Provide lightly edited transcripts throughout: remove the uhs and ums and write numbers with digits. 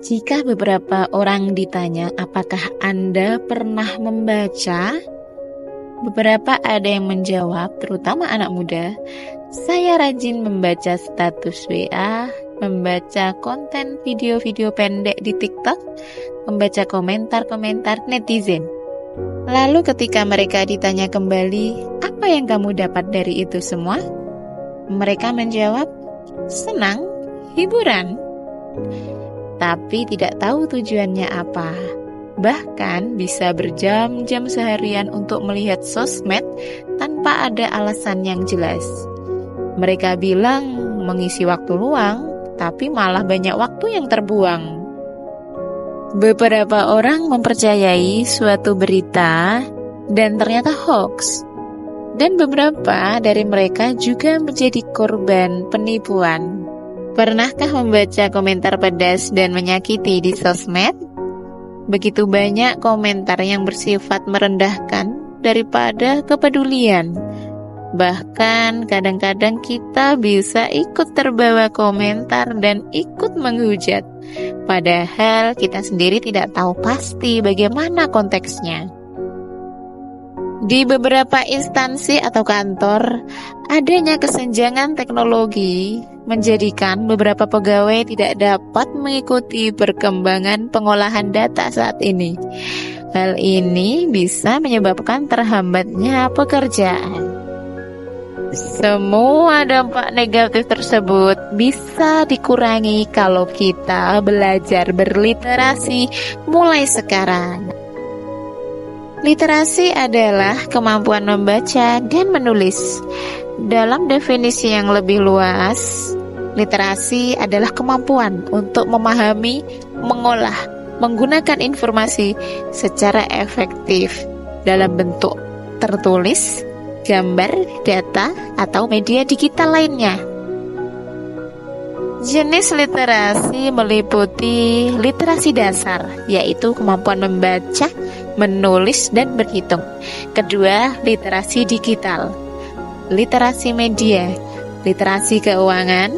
Jika beberapa orang ditanya apakah Anda pernah membaca, beberapa ada yang menjawab, terutama anak muda, saya rajin membaca status WA, membaca konten video-video pendek di TikTok, membaca komentar-komentar netizen. Lalu ketika mereka ditanya kembali, apa yang kamu dapat dari itu semua? Mereka menjawab, senang, hiburan. Tapi tidak tahu tujuannya apa. Bahkan bisa berjam-jam seharian untuk melihat sosmed tanpa ada alasan yang jelas. Mereka bilang mengisi waktu luang, tapi malah banyak waktu yang terbuang. Beberapa orang mempercayai suatu berita dan ternyata hoax. Dan beberapa dari mereka juga menjadi korban penipuan. Pernahkah membaca komentar pedas dan menyakiti di sosmed? Begitu banyak komentar yang bersifat merendahkan daripada kepedulian. Bahkan kadang-kadang kita bisa ikut terbawa komentar dan ikut menghujat. Padahal kita sendiri tidak tahu pasti bagaimana konteksnya. Di beberapa instansi atau kantor, adanya kesenjangan teknologi menjadikan beberapa pegawai tidak dapat mengikuti perkembangan pengolahan data saat ini. Hal ini bisa menyebabkan terhambatnya pekerjaan. Semua dampak negatif tersebut bisa dikurangi kalau kita belajar berliterasi mulai sekarang. Literasi adalah kemampuan membaca dan menulis. Dalam definisi yang lebih luas, literasi adalah kemampuan untuk memahami, mengolah, menggunakan informasi secara efektif dalam bentuk tertulis, gambar, data, atau media digital lainnya. Jenis literasi meliputi literasi dasar, yaitu kemampuan membaca, menulis, dan berhitung. Kedua, literasi digital, literasi media, literasi keuangan,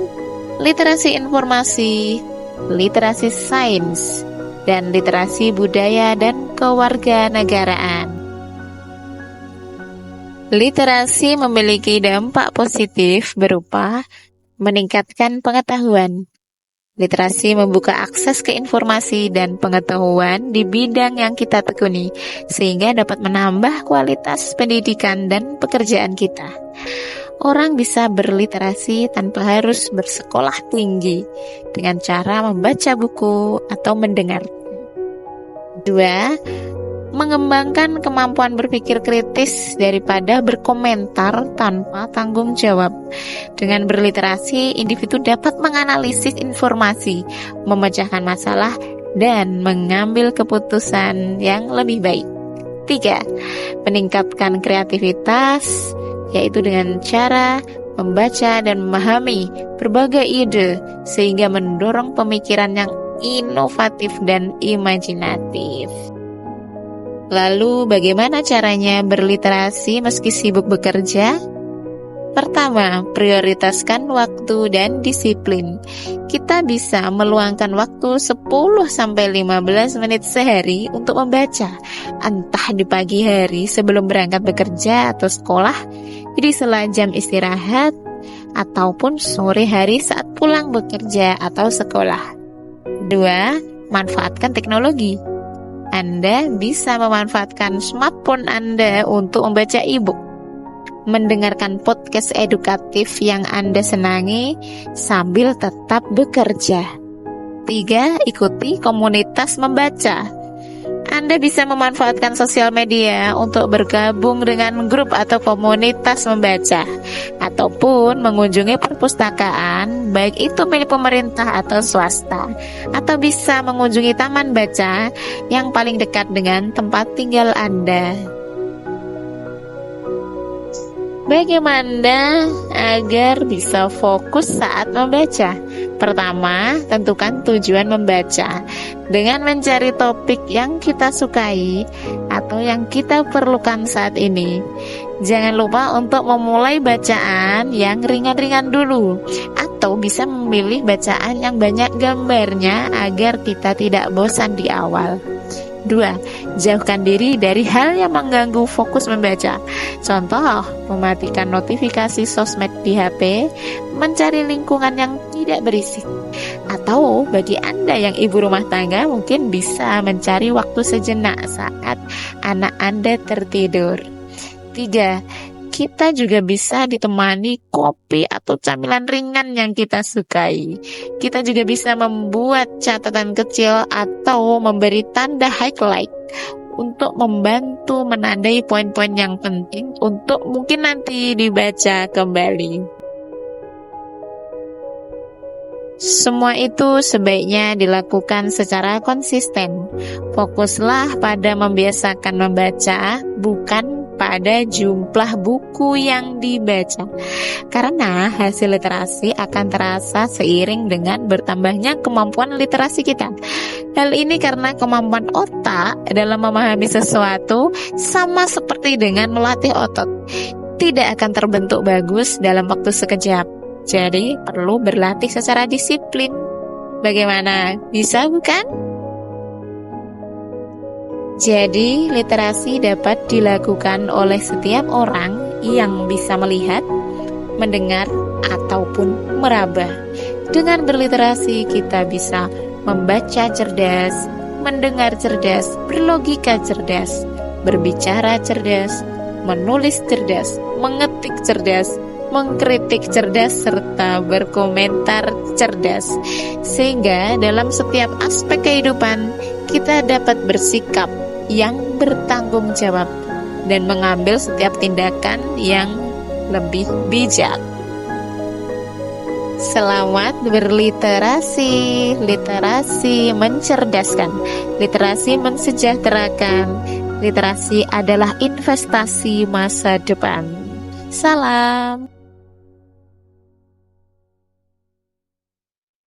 literasi informasi, literasi sains, dan literasi budaya dan kewarganegaraan. Literasi memiliki dampak positif berupa meningkatkan pengetahuan. Literasi membuka akses ke informasi dan pengetahuan di bidang yang kita tekuni, sehingga dapat menambah kualitas pendidikan dan pekerjaan kita. Orang bisa berliterasi tanpa harus bersekolah tinggi dengan cara membaca buku atau mendengar. 2. Mengembangkan kemampuan berpikir kritis daripada berkomentar tanpa tanggung jawab. Dengan berliterasi, individu dapat menganalisis informasi, memecahkan masalah, dan mengambil keputusan yang lebih baik. 3. Meningkatkan kreativitas, yaitu dengan cara membaca dan memahami berbagai ide, sehingga mendorong pemikiran yang inovatif dan imajinatif. Lalu bagaimana caranya berliterasi meski sibuk bekerja? Pertama, prioritaskan waktu dan disiplin. Kita bisa meluangkan waktu 10-15 menit sehari untuk membaca, entah di pagi hari sebelum berangkat bekerja atau sekolah, di sela jam istirahat, ataupun sore hari saat pulang bekerja atau sekolah. 2. Manfaatkan teknologi. Anda bisa memanfaatkan smartphone Anda untuk membaca e-book, mendengarkan podcast edukatif yang Anda senangi sambil tetap bekerja. 3. Ikuti komunitas membaca. Anda bisa memanfaatkan sosial media untuk bergabung dengan grup atau komunitas membaca, ataupun mengunjungi perpustakaan, baik itu milik pemerintah atau swasta, atau bisa mengunjungi taman baca yang paling dekat dengan tempat tinggal Anda. Bagaimana agar bisa fokus saat membaca? Pertama, tentukan tujuan membaca dengan mencari topik yang kita sukai atau yang kita perlukan saat ini. Jangan lupa untuk memulai bacaan yang ringan-ringan dulu, atau bisa memilih bacaan yang banyak gambarnya agar kita tidak bosan di awal. 2. Jauhkan diri dari hal yang mengganggu fokus membaca. Contoh, mematikan notifikasi sosmed di HP, mencari lingkungan yang tidak berisik. Atau bagi Anda yang ibu rumah tangga, mungkin bisa mencari waktu sejenak saat anak Anda tertidur. 3. Kita juga bisa ditemani kopi atau camilan ringan yang kita sukai. Kita juga bisa membuat catatan kecil atau memberi tanda highlight untuk membantu menandai poin-poin yang penting untuk mungkin nanti dibaca kembali. Semua itu sebaiknya dilakukan secara konsisten. Fokuslah pada membiasakan membaca, bukan pada jumlah buku yang dibaca. Karena hasil literasi akan terasa seiring dengan bertambahnya kemampuan literasi kita. Hal ini karena kemampuan otak dalam memahami sesuatu sama seperti dengan melatih otot. Tidak akan terbentuk bagus dalam waktu sekejap. Jadi perlu berlatih secara disiplin. Bagaimana? Bisa bukan? Jadi literasi dapat dilakukan oleh setiap orang yang bisa melihat, mendengar, ataupun meraba. Dengan berliterasi kita bisa membaca cerdas, mendengar cerdas, berlogika cerdas, berbicara cerdas, menulis cerdas, mengetik cerdas, mengkritik cerdas, serta berkomentar cerdas. Sehingga dalam setiap aspek kehidupan kita dapat bersikap yang bertanggung jawab dan mengambil setiap tindakan yang lebih bijak. Selamat berliterasi. Literasi mencerdaskan, literasi mensejahterakan. Literasi adalah investasi masa depan. Salam.